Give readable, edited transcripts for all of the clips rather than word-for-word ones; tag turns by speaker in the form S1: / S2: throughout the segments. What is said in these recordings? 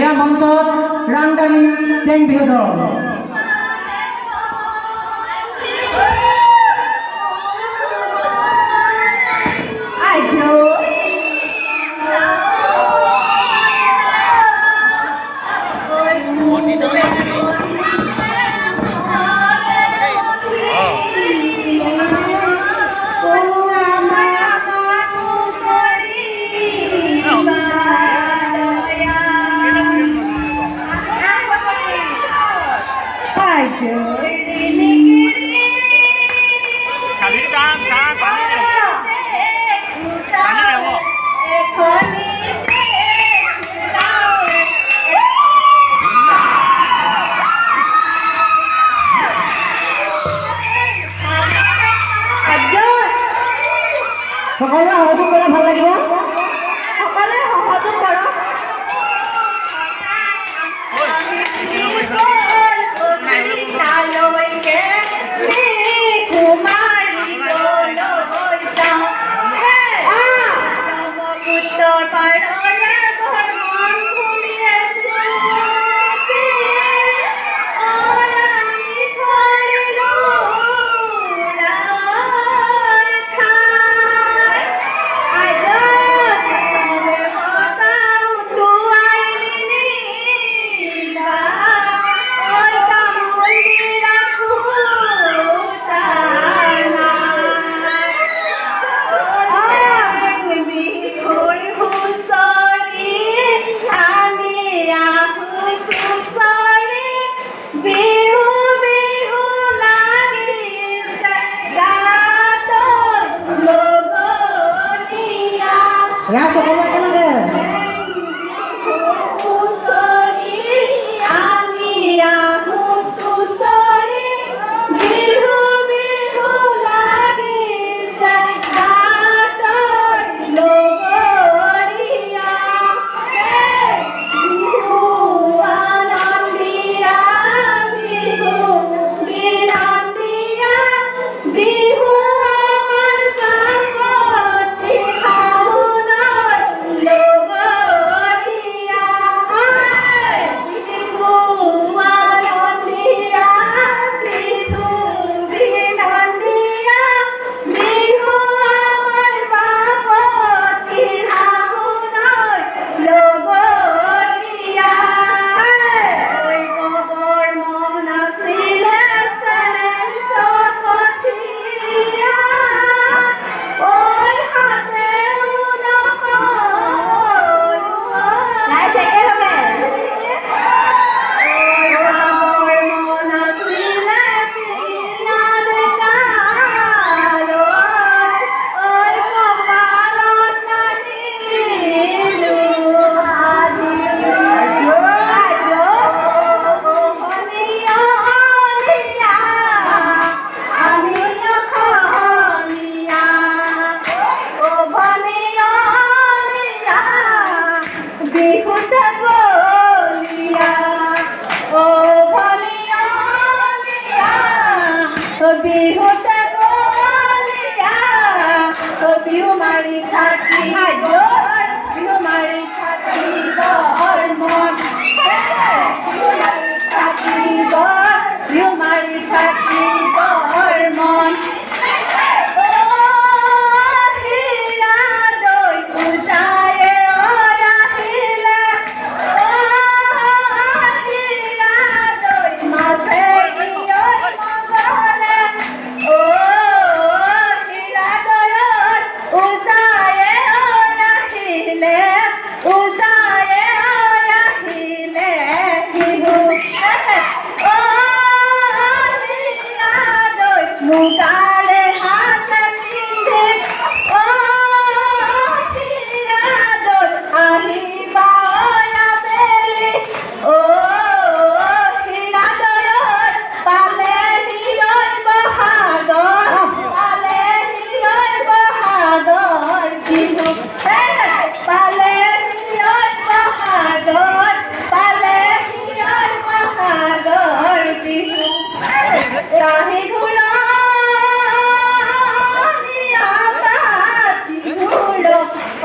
S1: এয়া মঞ্চত ৰাংদানী চেং বিহু দল। সকলে সহযোগ কৰিলে ভাল লাগিব। সকলে সহযোগ কৰক।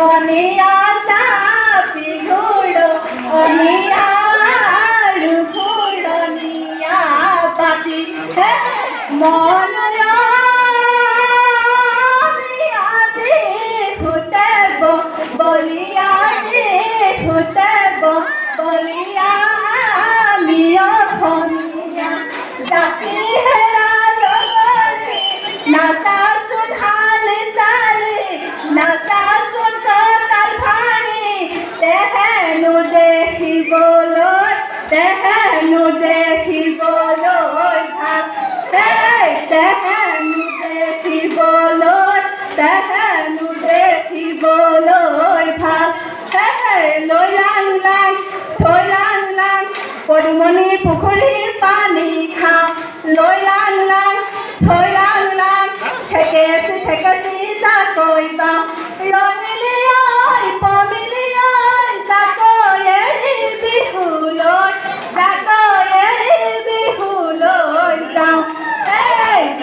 S2: Oniata, pigulo, oniata.
S1: মনয়াদি ফুটেব বলিয়াদি ফুটেব বলিয়া মিয় ভনিয়া জাতি হেৰা লগৰি নাচাচোন হালি চালি নাচাচোন কঁকাল ভাঙি তেহেনো দেখিবলৈ তেহেনো দেখিবলৈ ভাল তেহেনো দেখিবলৈ তেহেনো দেখিবলৈ ভাল লৈ লাং লাং থৈ লাং লাং পদুমণি পুখুৰীৰ পানী খাওঁ লৈ লাং লাং থৈ লাং লাং ঠেকেচি ঠেকেচি জাকৈ বাওঁ ৰঙিলি ঐ পমিলি ঐ জাকৈ এৰি বিহুলৈ জাকৈ এৰি বিহুলৈ যাওঁ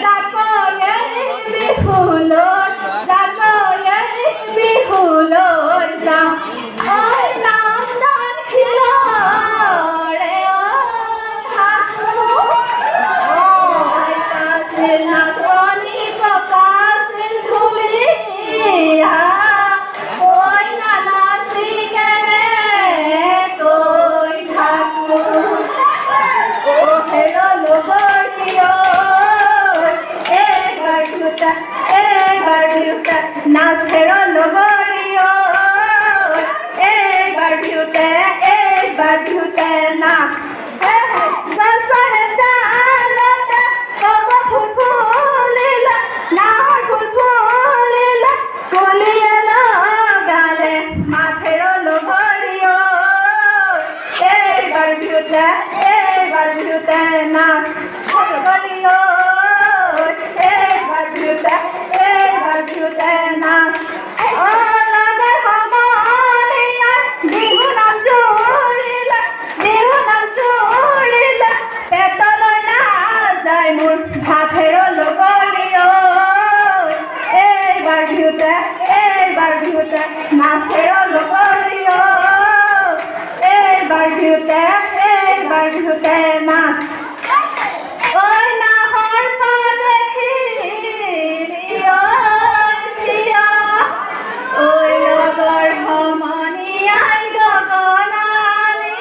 S1: জাকৈ এৰি বিহুলৈ জাকৈ এৰি বিহুলৈ যাওঁ ঐ নাম দান খিলৰে নাচনি কপাছিল ধুলিয়া ঐ নানাচি কেনে কৈ থাকো ও হেৰ লগৰী এইবাৰ দুটা নাচ হেৰ লগৰী এইবাৰ দিওঁতে নাচ গছৰ ডালতে কপৌ ফুল ফুলিলে নাহৰ ফুল ফুলিলে কুলিয়ে লগালে মাথেৰ লগৰী এইবাৰ দিওঁতে নাচ লগৰী এইবাৰ দিওঁতে নাচ লাগে সমনীয়া বিহু নাম জুৰিলে পেটলৈ নাযায় মোৰ ভাতেৰ লগৰী এইবাৰ দিওঁতে নাচেৰ লগৰী এইবাৰ দিওঁতে নাচ ঐ নাহৰ পাদেখিলি ঐ লগৰ সমনীয়াই গগনালিছে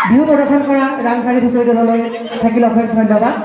S2: বিহু প্ৰদৰ্শন কৰা ৰাংচাৰী হুঁচৰি দললৈ থাকিল অশেষ ধন্যবাদ।